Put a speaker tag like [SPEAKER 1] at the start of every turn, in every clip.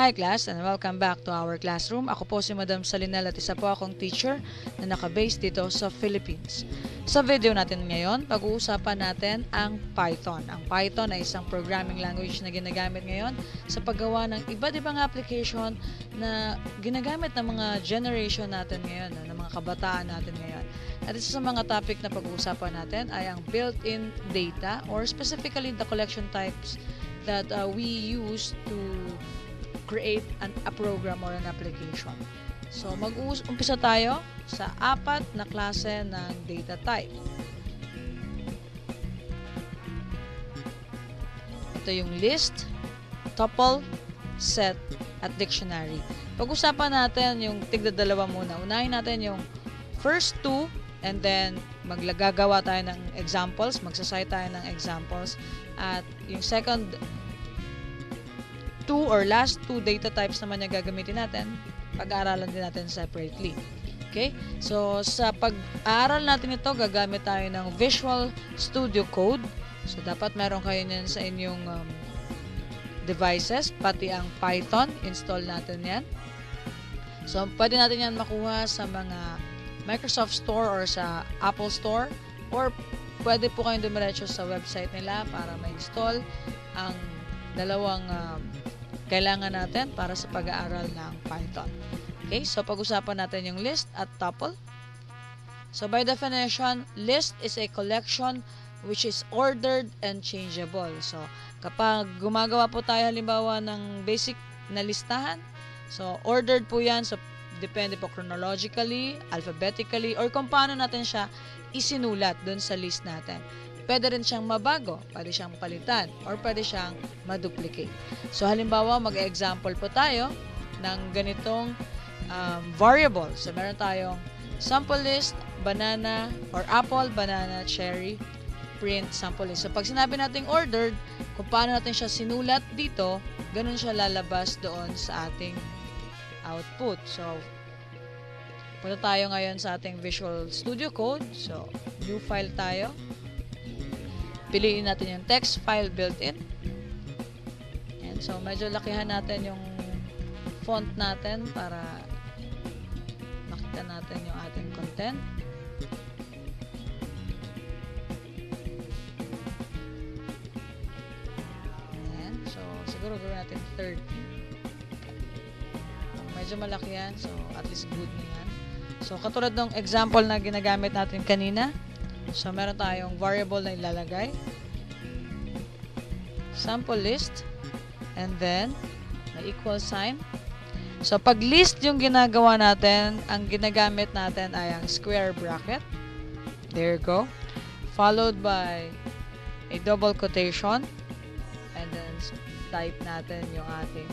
[SPEAKER 1] Hi class and welcome back to our classroom. Ako po si Madam Salinel at isa po akong teacher na naka-base dito sa Philippines. Sa video natin ngayon, pag-uusapan natin ang Python. Ang Python ay isang programming language na ginagamit ngayon sa paggawa ng iba't ibang application na ginagamit ng mga generation natin ngayon, ng mga kabataan natin ngayon. At isa sa mga topic na pag-uusapan natin ay ang built-in data or specifically the collection types that we use to create a program or an application. So, mag-umpisa tayo sa apat na klase ng data type. Ito yung list, tuple, set, at dictionary. Pag-usapan natin yung tigda-dalawa muna. Unahin natin yung first two and then maggagawa tayo ng examples, magsasay tayo ng examples. At yung second two or last two data types naman yung gagamitin natin, pag-aaralan din natin separately. Okay? So, sa pag-aaral natin ito, gagamit tayo ng Visual Studio Code. So, dapat meron kayo niyan sa inyong devices, pati ang Python, install natin yan. So, pwede natin yan makuha sa mga Microsoft Store or sa Apple Store, or pwede po kayong dumiretso sa website nila para ma-install ang dalawang kailangan natin para sa pag-aaral ng Python. Okay, so pag-usapan natin yung list at tuple. So by definition, list is a collection which is ordered and changeable. So kapag gumagawa po tayo halimbawa ng basic na listahan, so ordered po yan, so depende po chronologically, alphabetically, or kung paano natin siya isinulat dun sa list natin. Pwede rin siyang mabago, pwede siyang palitan, or pwede siyang maduplicate. So, halimbawa, mag-example po tayo ng ganitong variable. So, meron tayong sample list, banana, or apple, banana, cherry, print, sample list. So, pag sinabi natin ordered, kung paano natin siya sinulat dito, ganun siya lalabas doon sa ating output. So, punta tayo ngayon sa ating Visual Studio Code. So, new file tayo. Piliin natin yung text file built-in. And so, medyo lakihan natin yung font natin para makita natin yung ating content. Ayan. So, siguro gawin natin 30. Medyo malaki yan. So, at least good na yan. So, katulad ng example na ginagamit natin kanina. So, meron tayong variable na ilalagay. Sample list. And then, may equal sign. So, pag list yung ginagawa natin, ang ginagamit natin ay ang square bracket. There you go. Followed by a double quotation. And then, type natin yung ating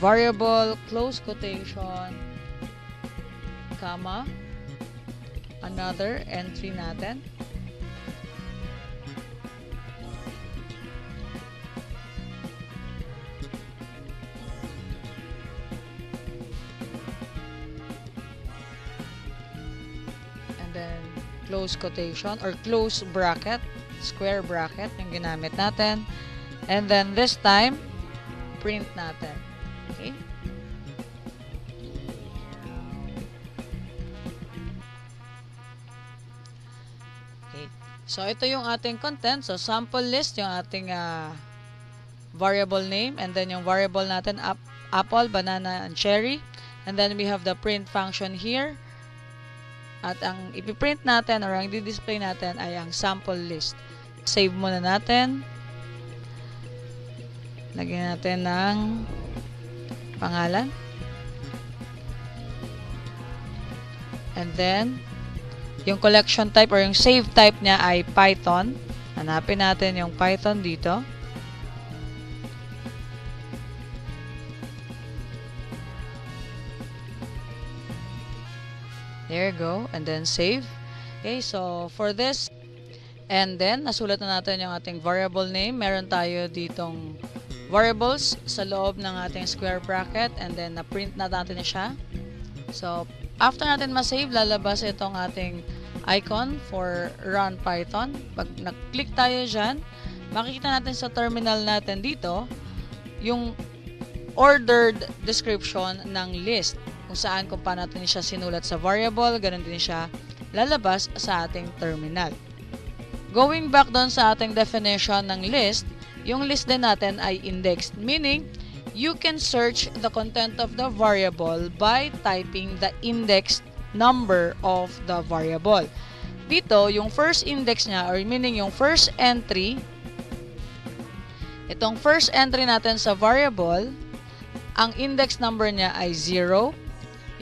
[SPEAKER 1] variable, close quotation, comma, another entry natin. Then close quotation or close bracket, square bracket yung ginamit natin. And then this time, print natin. Okay? Okay. So, ito yung ating content. So, sample list, yung ating variable name. And then yung variable natin, apple, banana, and cherry. And then we have the print function here. At ang ipiprint natin or ang i-display natin ay ang sample list. Save muna natin. Lagyan natin ng pangalan. And then, yung collection type or yung save type niya ay Python. Hanapin natin yung Python dito. There you go. And then save. Okay, so for this, and then nasulat na natin yung ating variable name. Meron tayo ditong variables sa loob ng ating square bracket, and then na-print na natin na siya. So, after natin ma-save, lalabas itong ating icon for Run Python. Pag nag-click tayo dyan, makikita natin sa terminal natin dito yung ordered description ng list. Kung saan kung paano natin siya sinulat sa variable, ganun din siya lalabas sa ating terminal. Going back doon sa ating definition ng list, yung list din natin ay indexed, meaning you can search the content of the variable by typing the indexed number of the variable. Dito, yung first index niya, or meaning yung first entry, itong first entry natin sa variable, ang index number niya ay 0,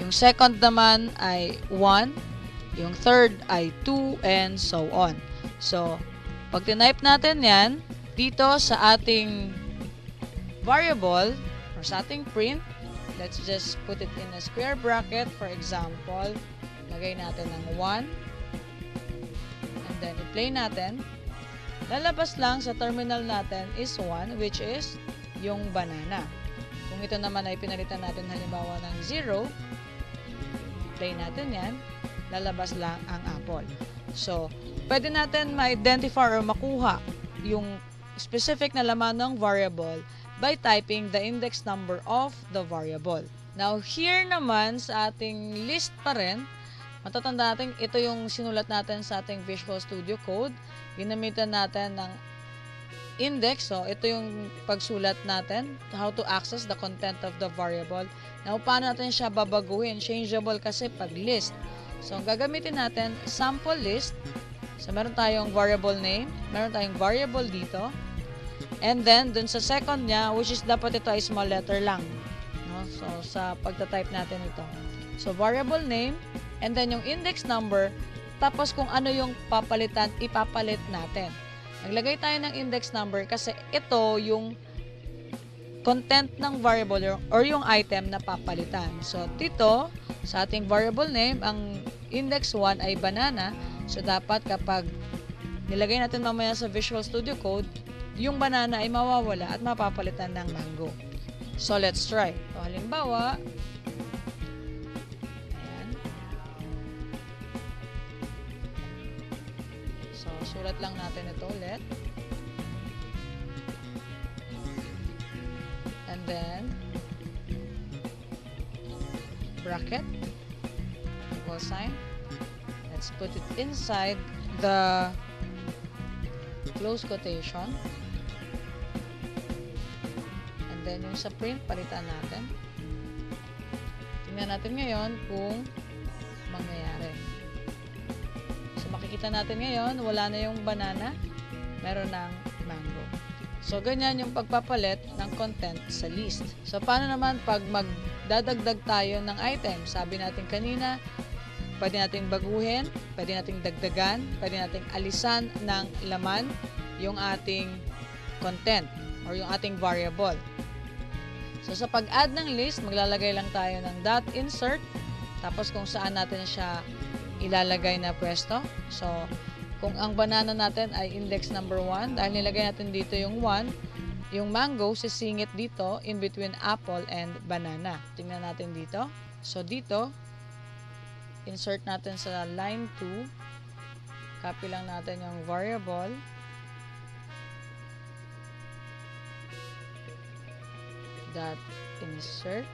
[SPEAKER 1] yung second naman ay 1, yung third ay 2, and so on. So, pag tinype natin yan, dito sa ating variable, or sa ating print, let's just put it in a square bracket. For example, lagay natin ng 1, and then i-play natin. Lalabas lang sa terminal natin is 1, which is yung banana. Kung ito naman ay pinalitan natin halimbawa ng 0, play natin yan, lalabas lang ang apple. So, pwede natin ma-identify or makuha yung specific na laman ng variable by typing the index number of the variable. Now, here naman sa ating list pa rin, matatanda natin ito yung sinulat natin sa ating Visual Studio Code. Ginamitan natin ng index. So, ito yung pagsulat natin, how to access the content of the variable. Now, paano natin siya babaguhin? Changeable kasi pag list. So, ang gagamitin natin, sample list. So, meron tayong variable name, meron tayong variable dito, and then, dun sa second niya, which is dapat ito ay small letter lang. No? So, sa pagta-type natin ito. So, variable name, and then yung index number, tapos kung ano yung papalitan, ipapalit natin. Naglagay tayo ng index number kasi ito yung content ng variable or yung item na papalitan. So, dito, sa ating variable name, ang index 1 ay banana. So, dapat kapag nilagay natin mamaya sa Visual Studio Code, yung banana ay mawawala at mapapalitan ng mango. So, let's try. So, halimbawa, ayan. So, sulat lang natin ito ulit. And then, bracket, equal sign. Let's put it inside the close quotation. And then, yung sa print, palitan natin. Tingnan natin ngayon kung mangyayari. So, makikita natin ngayon, wala na yung banana, meron ng mango. So, ganyan yung pagpapalit ng content sa list. So, paano naman pag magdadagdag tayo ng item? Sabi natin kanina, pwede nating baguhin, pwede nating dagdagan, pwede nating alisan ng laman yung ating content or yung ating variable. So, sa pag-add ng list, maglalagay lang tayo ng .insert, tapos kung saan natin siya ilalagay na pwesto. So, kung ang banana natin ay index number 1, dahil nilagay natin dito yung 1, yung mango, sisingit dito in between apple and banana. Tingnan natin dito. So, dito, insert natin sa line 2. Copy lang natin yung variable. .insert.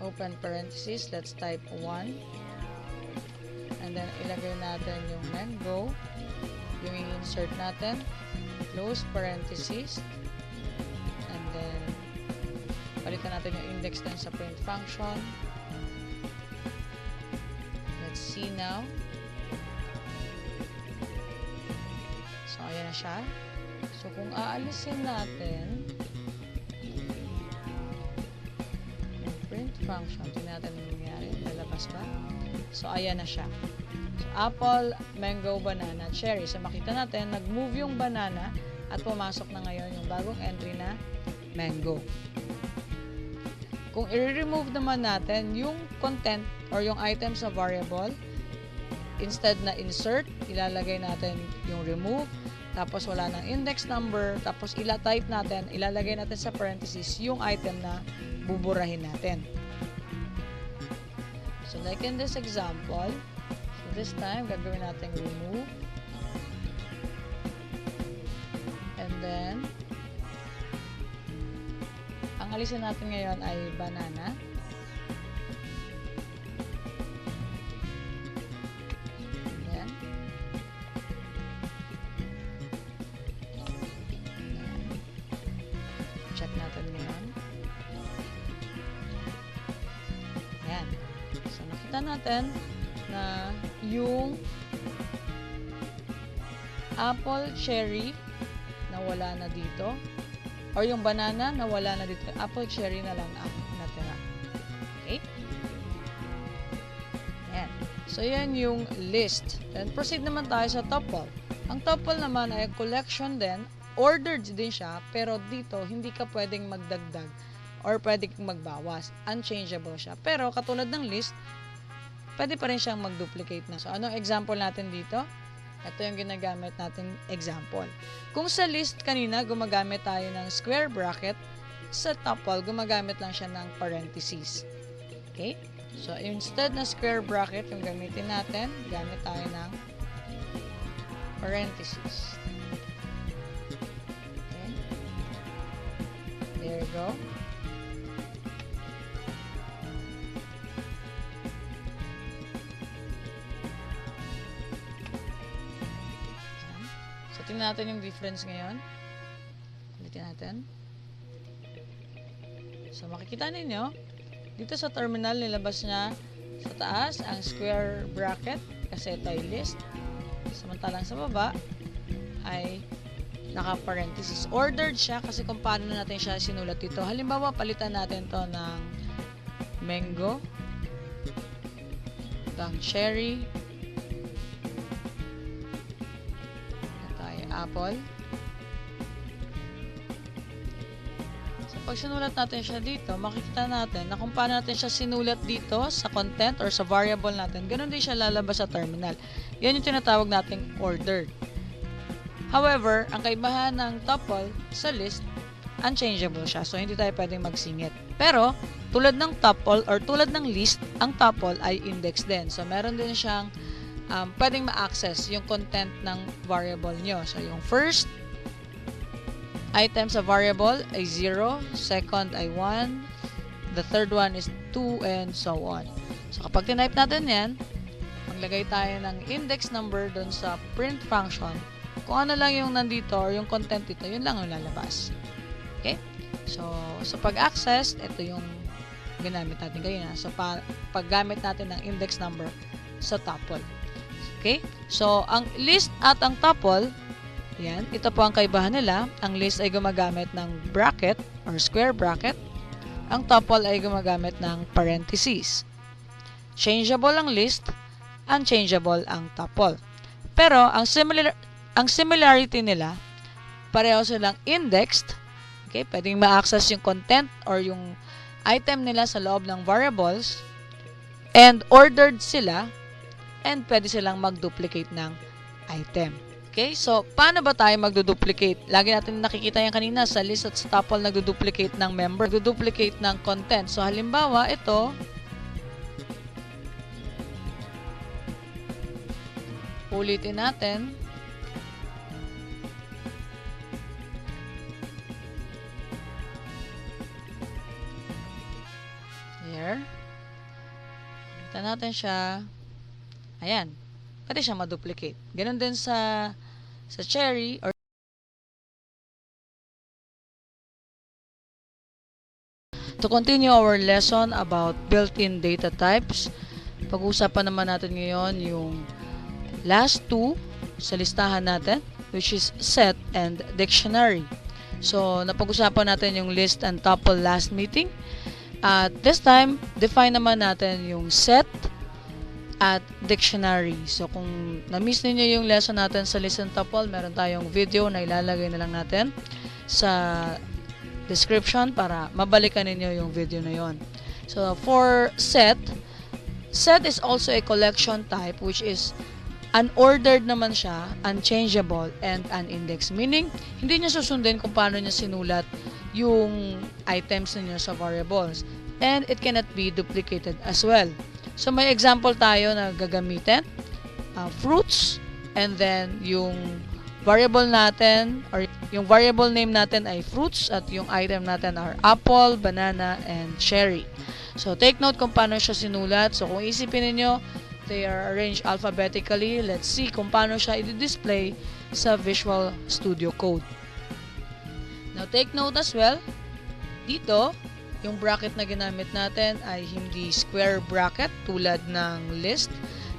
[SPEAKER 1] Open parenthesis. Let's type 1. And then, ilagay natin yung mango. Yung i-insert natin. Close parenthesis. And then, palitan natin yung index din sa print function. Let's see now. So, ayan na siya. So, kung aalisin natin yung print function, tingnan natin yung nangyari. Lalabas ba? So, ayan na siya. So, apple, mango, banana, cherry. So, makita natin, nag-move yung banana at pumasok na ngayon yung bagong entry na mango. Kung i-remove naman natin yung content or yung item sa variable, instead na insert, ilalagay natin yung remove, tapos wala ng index number, tapos ila-type natin, ilalagay natin sa parenthesis yung item na buburahin natin. So, like in this example, so this time, gagawin natin remove. And then, ang alisin natin ngayon ay banana. Ayan. Check natin ngayon. Ayan. So, nakita natin na yung apple, cherry, nawala na dito. Or yung banana, nawala na dito. Apple, cherry na lang ang natira. Okay? Ayan. So, yan yung list. Then, proceed naman tayo sa tuple. Ang tuple naman ay collection din. Ordered din siya, pero dito, hindi ka pwedeng magdagdag or pwede kang magbawas. Unchangeable siya. Pero, katulad ng list, pwede pa rin siyang mag-duplicate na. So, anong example natin dito? Ito yung ginagamit natin example. Kung sa list kanina, gumagamit tayo ng square bracket, sa tuple, gumagamit lang siya ng parentheses. Okay? So, instead na square bracket, yung gamitin natin, gamit tayo ng parentheses. Okay? There you go. Tingnan natin yung difference ngayon. Ulitin natin. So, makikita ninyo, dito sa terminal, nilabas niya sa taas ang square bracket kasi ito ay list. Samantalang sa baba ay naka-parenthesis. Ordered siya kasi kung paano natin siya sinulat dito. Halimbawa, palitan natin to ng mango, ng cherry, apple. So, pag sinulat natin siya dito, makikita natin na kung paano natin siya sinulat dito sa content or sa variable natin, ganun din siya lalabas sa terminal. Yan yung tinatawag nating ordered. However, ang kaibahan ng tuple sa list, unchangeable siya. So, hindi tayo pwedeng magsingit. Pero, tulad ng tuple or tulad ng list, ang tuple ay index din. So, meron din siyang pwedeng ma-access yung content ng variable nyo. So, yung first item sa variable ay 0, second ay 1, the third one is 2, and so on. So, kapag tinype natin yan, maglagay tayo ng index number dun sa print function. Kung ano lang yung nandito or yung content dito, yun lang yung lalabas. Okay? So, sa pag-access, ito yung ginamit natin kanina. So, paggamit natin ng index number sa tuple. Okay? So, ang list at ang tuple, yan, ito po ang kaibahan nila. Ang list ay gumagamit ng bracket or square bracket. Ang tuple ay gumagamit ng parentheses. Changeable ang list, unchangeable ang tuple. Pero, ang similarity nila, pareho silang indexed. Okay? Pwedeng ma-access yung content or yung item nila sa loob ng variables. And ordered sila. And pwede silang mag-duplicate ng item. Okay? So, paano ba tayo mag-duplicate? Lagi natin nakikita yan kanina sa list at sa tuple nag-duplicate ng member, nag-duplicate ng content. So, halimbawa, ito, ulitin natin. Here. Kita natin siya. Ayan. Pwede siya ma-duplicate. Ganon din sa cherry or to continue our lesson about built-in data types, pag-uusapan naman natin ngayon yung last two sa listahan natin, which is set and dictionary. So, napag-usapan natin yung list and tuple last meeting. At this time, define naman natin yung set at dictionary. So, kung na-miss ninyo yung lesson natin sa list and tuple, meron tayong video na ilalagay na lang natin sa description para mabalikan ninyo yung video na yon. So, for set is also a collection type which is unordered naman siya, unchangeable, and unindexed. Meaning, hindi niya susundin kung paano niya sinulat yung items niya sa variables. And it cannot be duplicated as well. So, may example tayo na gagamitin. Fruits, and then yung variable natin or yung variable name natin ay fruits at yung item natin are apple, banana, and cherry. So, take note kung paano siya sinulat. So, kung isipin niyo they are arranged alphabetically. Let's see kung paano siya i-display sa Visual Studio Code. Now, take note as well, dito, yung bracket na ginamit natin ay hindi square bracket tulad ng list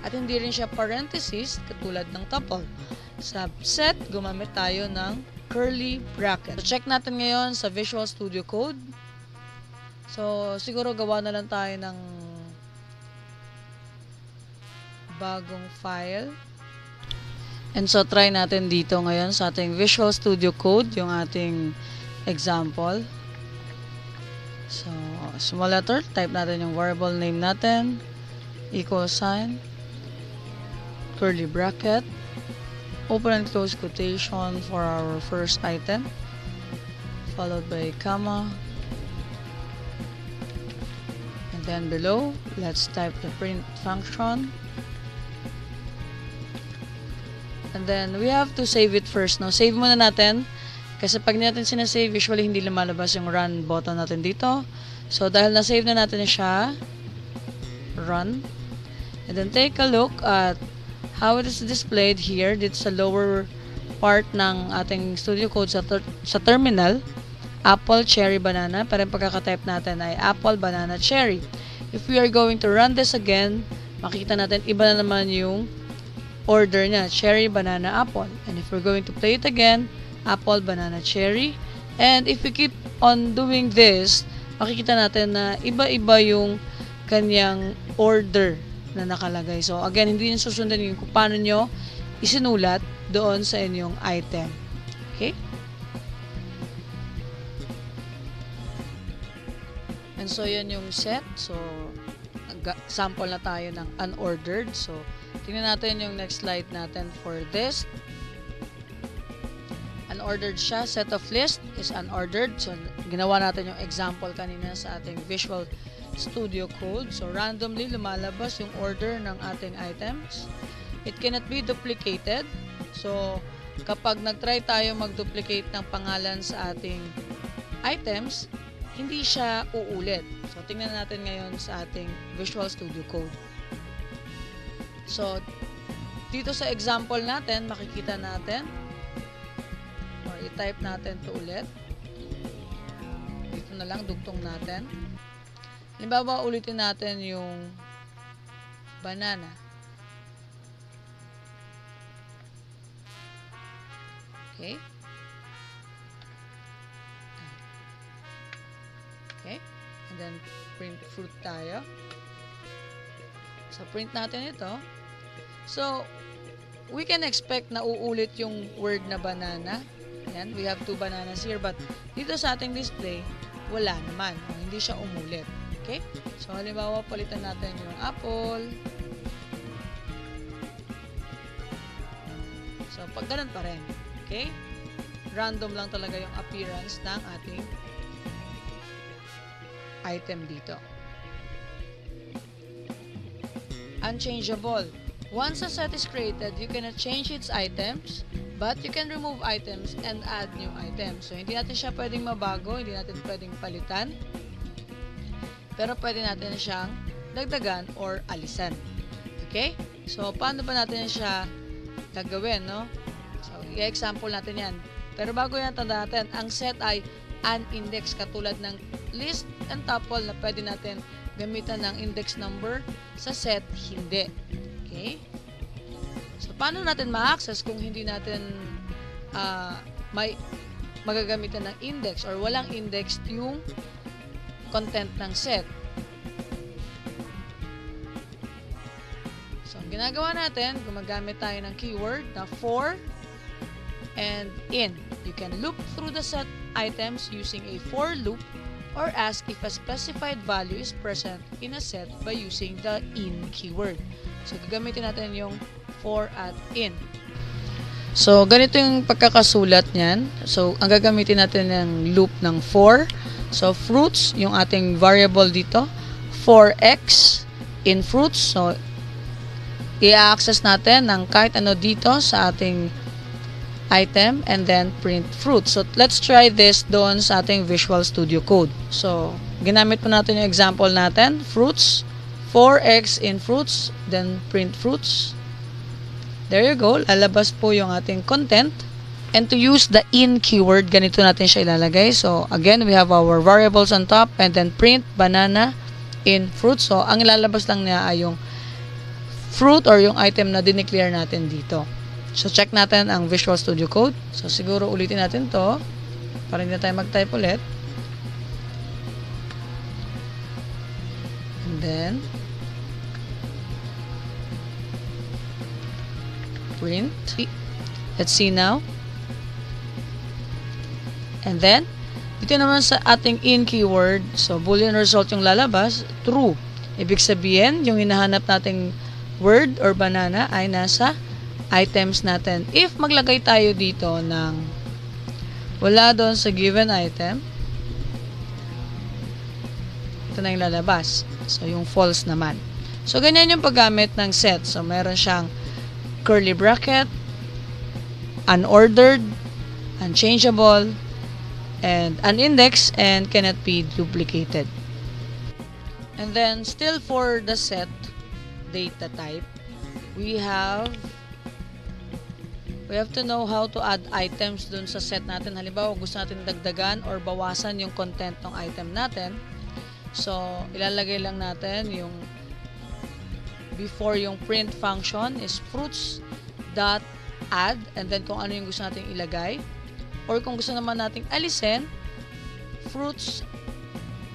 [SPEAKER 1] at hindi rin siya parenthesis katulad ng tuple. Sa set, gumamit tayo ng curly bracket. So, check natin ngayon sa Visual Studio Code. So, siguro gawa na lang tayo ng bagong file. And so, try natin dito ngayon sa ating Visual Studio Code, yung ating example. So, small letter, type natin yung variable name natin, equal sign, curly bracket, open and close quotation for our first item, followed by comma, and then below, let's type the print function. And then, we have to save it first. Now, save muna natin. Kasi pag natin sinasave, usually hindi lumalabas yung run button natin dito. So, dahil na-save na natin siya, run. And then, take a look at how it is displayed here. Dito sa lower part ng ating studio code sa terminal. Apple, cherry, banana. Pero yung pagkakatype natin ay apple, banana, cherry. If we are going to run this again, makikita natin iba na naman yung order niya. Cherry, banana, apple. And if we're going to play it again, apple, banana, cherry. And if we keep on doing this, makikita natin na iba-iba yung kanyang order na nakalagay. So, again, hindi nyo susundan yung kung paano nyo isinulat doon sa inyong item. Okay? And so, yan yung set. So, sample na tayo ng unordered. So, tingnan natin yung next slide natin for this. Unordered siya. Set of list is unordered. So, ginawa natin yung example kanina sa ating Visual Studio Code. So, randomly lumalabas yung order ng ating items. It cannot be duplicated. So, kapag nag-try tayo mag-duplicate ng pangalan sa ating items, hindi siya uulit. So, tingnan natin ngayon sa ating Visual Studio Code. So, dito sa example natin, makikita natin or i-type natin to ulit. Dito na lang, dugtong natin. Halimbawa, ulitin natin yung banana. Okay. Okay. And then, print fruit tayo. So, print natin ito. So, we can expect na uulit yung word na banana. Ayan, we have 2 bananas here. But, dito sa ating display, wala naman. Hindi siya umulit. Okay? So, halimbawa, palitan natin yung apple. So, pag ganun pa rin. Okay? Random lang talaga yung appearance ng ating item dito. Unchangeable. Once a set is created, you cannot change its items, but you can remove items and add new items. So, hindi natin siya pwedeng mabago, hindi natin pwedeng palitan, pero pwede natin siyang dagdagan or alisan. Okay? So, paano ba natin siya gagawin, no? So, i-example natin yan. Pero bago yan, tanda natin, ang set ay unindex katulad ng list and tuple na pwede natin gamitan ng index number. Sa set, hindi. Okay? So, paano natin ma-access kung hindi natin may magagamitan ng index or walang index yung content ng set? So, ang ginagawa natin, gumagamit tayo ng keyword na for and in. You can loop through the set items using a for loop or ask if a specified value is present in a set by using the in keyword. So, gagamitin natin yung for at in. So, ganito yung pagkakasulat niyan. So, ang gagamitin natin ng loop ng for. So, fruits, yung ating variable dito. For x in fruits. So, i-access natin ng kahit ano dito sa ating item, and then print fruit. So, let's try this doon sa ating Visual Studio Code. So, ginamit po natin yung example natin, fruits, 4x in fruits, then print fruits. There you go, lalabas po yung ating content. And to use the in keyword, ganito natin siya ilalagay. So, again, we have our variables on top, and then print banana in fruit. So, ang ilalabas lang niya ay yung fruit or yung item na dineclare natin dito. So, check natin ang Visual Studio Code. So, siguro ulitin natin to para hindi na tayo mag-type ulit. And then, print. Let's see now. And then, dito naman sa ating in keyword, so boolean result yung lalabas, true. Ibig sabihin, yung hinahanap nating word or banana ay nasa items natin. If maglagay tayo dito ng wala doon sa given item, ito na yung lalabas. So, yung false naman. So, ganyan yung paggamit ng set. So, meron siyang curly bracket, unordered, unchangeable, and unindex, and cannot be duplicated. And then, still for the set data type, we have to know how to add items dun sa set natin. Halimbawa, gusto natin dagdagan or bawasan yung content ng item natin. So, ilalagay lang natin yung before yung print function is fruits dot add, and then kung ano yung gusto nating ilagay. Or kung gusto naman nating alisin, fruits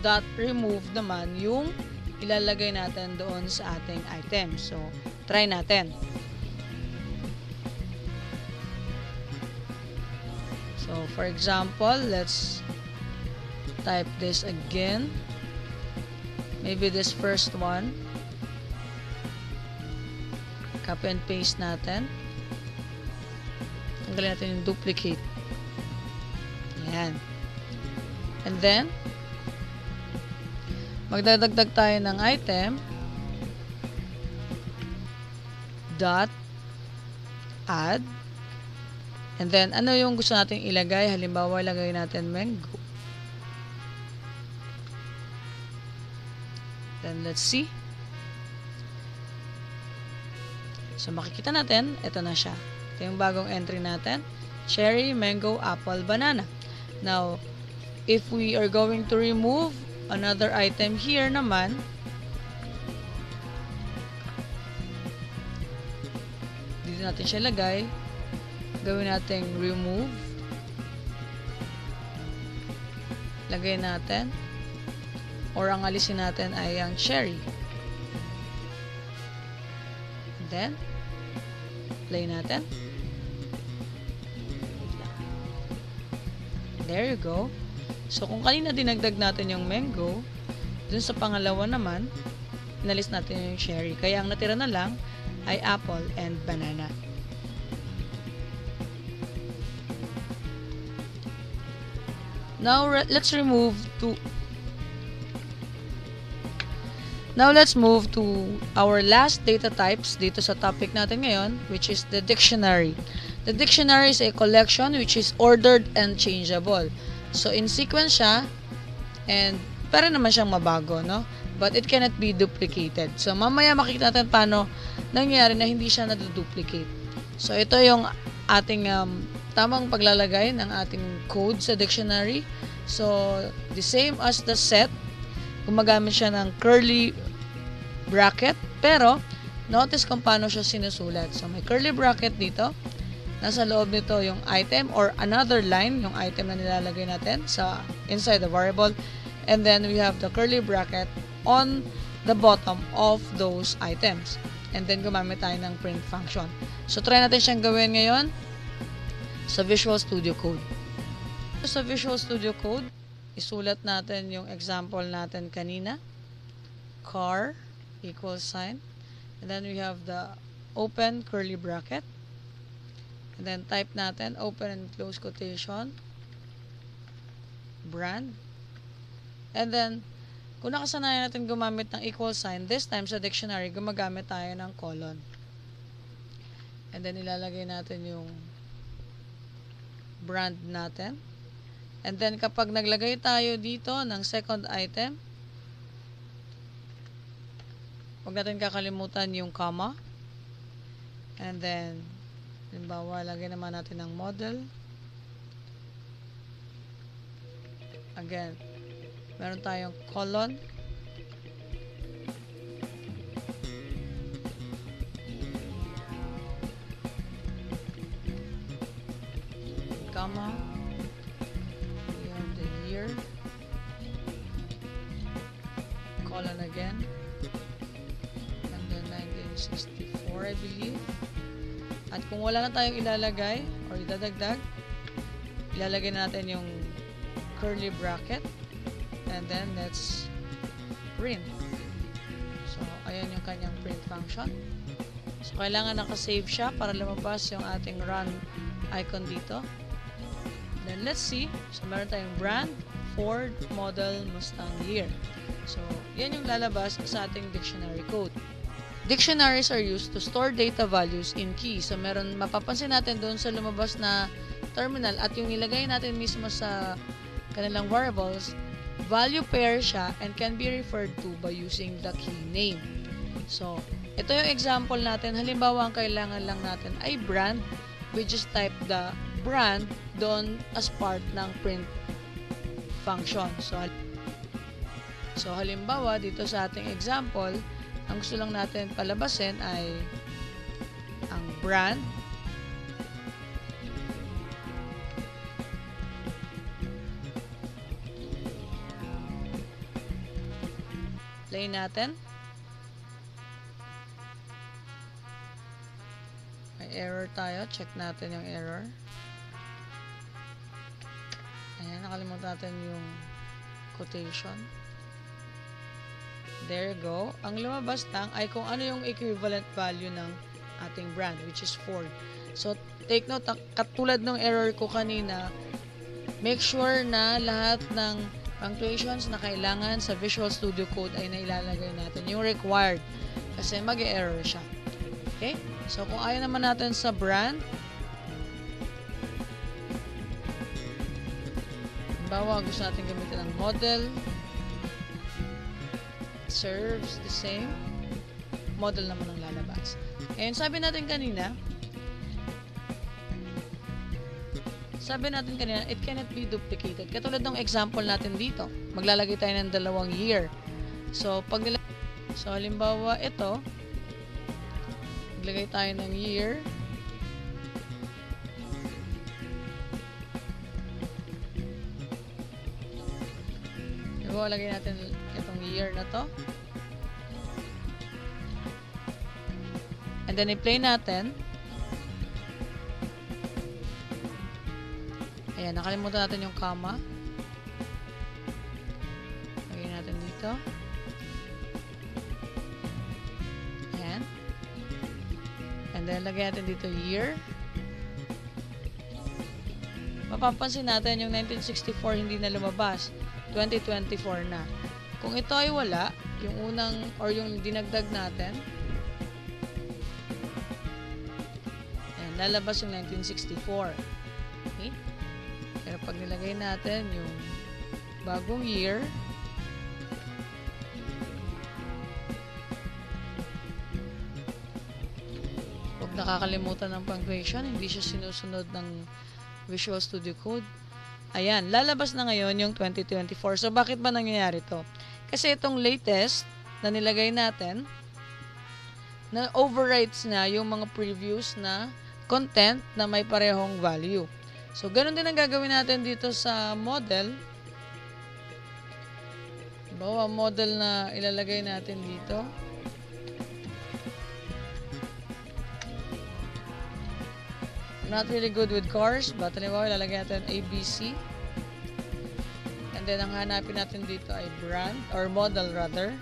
[SPEAKER 1] dot remove naman yung ilalagay natin doon sa ating item. So, try natin. So, for example, let's type this again. Maybe this first one. Copy and paste natin. Tanggalin natin yung duplicate. Ayan. And then, magdadagdag tayo ng item dot add, and then ano yung gusto nating ilagay. Halimbawa, ilagay natin mango. Then let's see. So makikita natin, ito na siya. Ito yung bagong entry natin, cherry, mango, apple, banana. Now, if we are going to remove another item here naman, dito natin siya lagay. Gawin natin remove. Lagay natin. Or ang alisin natin ay ang cherry. And then, play natin. There you go. So, kung kanina dinagdag natin yung mango, dun sa pangalawa naman, inalis natin yung cherry. Kaya ang natira na lang ay apple and banana. Now, let's move to our last data types dito sa topic natin ngayon, which is the dictionary. The dictionary is a collection which is ordered and changeable. So, in sequence siya, and para naman siyang mabago, no? But it cannot be duplicated. So, mamaya makikita natin paano nangyayari na hindi siya naduduplicate. So, ito yung ating tamang paglalagay ng ating code sa dictionary. So, the same as the set, gumagamit siya ng curly bracket, pero notice kung paano siya sinusulat. So, may curly bracket dito. Nasa loob nito yung item or another line, yung item na nilalagay natin sa inside the variable. And then, we have the curly bracket on the bottom of those items. And then, gumamit tayo ng print function. So, try natin siyang gawin ngayon sa Visual Studio Code. Sa Visual Studio Code, isulat natin yung example natin kanina. Car equals sign. And then, we have the open curly bracket. And then, type natin, open and close quotation, brand. And then, kung nakasanayan natin gumamit ng equal sign, this time sa dictionary, gumagamit tayo ng colon. And then, ilalagay natin yung brand natin. And then, kapag naglagay tayo dito ng second item, huwag natin kakalimutan yung comma. And then, halimbawa, lagay naman natin ng model. Again, meron tayong colon. Comma. We have the year. Colon again. And then 1964, I believe. At kung wala na tayong ilalagay or idadagdag, ilalagay natin yung curly bracket. And then let's print. So, ayan yung kanyang print function. So, kailangan nakasave siya para lumabas yung ating run icon dito. Then, let's see. So, meron tayong brand, Ford, model, Mustang, year. So, yan yung lalabas sa ating dictionary code. Dictionaries are used to store data values in keys. So, meron, mapapansin natin doon sa lumabas na terminal at yung nilagay natin mismo sa kanilang variables, value pair siya and can be referred to by using the key name. So, ito yung example natin. Halimbawa, ang kailangan lang natin ay brand. We just type the brand doon as part ng print function. So halimbawa, dito sa ating example, ang gusto lang natin palabasin ay ang brand. Play natin. May error tayo. Check natin yung error. Ayan, nakalimutan natin yung quotation. There you go. Ang lumabas lang ay kung ano yung equivalent value ng ating brand, which is Ford. So, take note, katulad ng error ko kanina, make sure na lahat ng punctuations na kailangan sa Visual Studio Code ay nailalagay natin yung required kasi mag-error siya. Okay? So, kung ayaw naman natin sa brand, halimbawa, gusto natin gamitin ng model, serves the same, model naman ang lalabas. And sabi natin kanina, it cannot be duplicated. Katulad ng example natin dito, maglalagay tayo ng 2 year. So, halimbawa, ito, maglagay tayo ng year. Lagay natin itong year na to. And then, i-play natin. Ayan, nakalimutan natin yung comma. Lagay natin dito. Ayan. And then, lagay natin dito year. Mapapansin natin yung 1964 hindi na lumabas. 2024 na. Kung ito ay wala, yung unang or yung dinagdag natin, ayan, lalabas yung 1964. Okay? Pero pag nilagay natin yung bagong year, huwag nakakalimutan ng punctuation, hindi siya sinusunod ng Visual Studio Code. Ayan, lalabas na ngayon yung 2024. So, bakit ba nangyayari to? Kasi itong latest na nilagay natin, na overwrites na yung mga previous na content na may parehong value. So, ganun din ang gagawin natin dito sa model. Bawa, model na ilalagay natin dito. Not really good with cars, but halimbawa, ilalagay natin ABC. And then, ang hanapin natin dito ay brand, or model rather.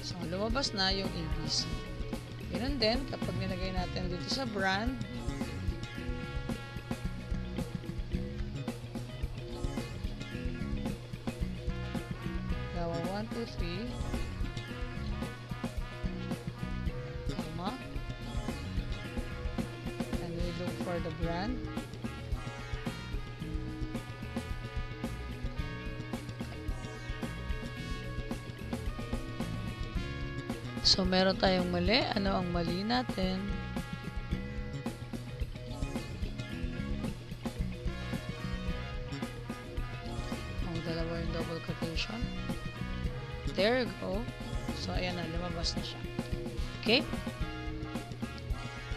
[SPEAKER 1] So, lumabas na yung ABC. Ganun din, kapag nilagay natin dito sa brand, gawa 1, 2, 3, comma, and we look for the brand. So, meron tayong mali. Ano ang mali natin? Ang dalawa yung double quotation. There you go. So, ayan na. Lumabas na siya. Okay?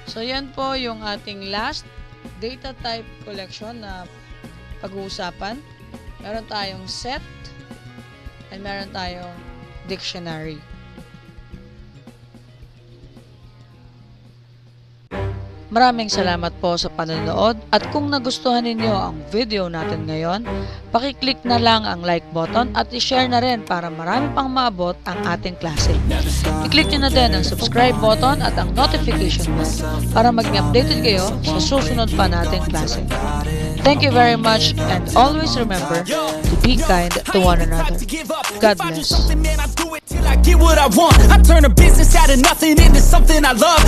[SPEAKER 1] So, yan po yung ating last data type collection na pag-uusapan. Meron tayong set and meron tayong dictionary. Maraming salamat po sa panonood at kung nagustuhan ninyo ang video natin ngayon, pakiclick na lang ang like button at i-share na rin para marami pang maabot ang ating klase. I-click nyo na din ang subscribe button at ang notification bell para maging updated kayo sa susunod pa nating klase. Thank you very much and always remember to be kind to one another. God bless.
[SPEAKER 2] I get what I want. I turn a business out of nothing into something I love.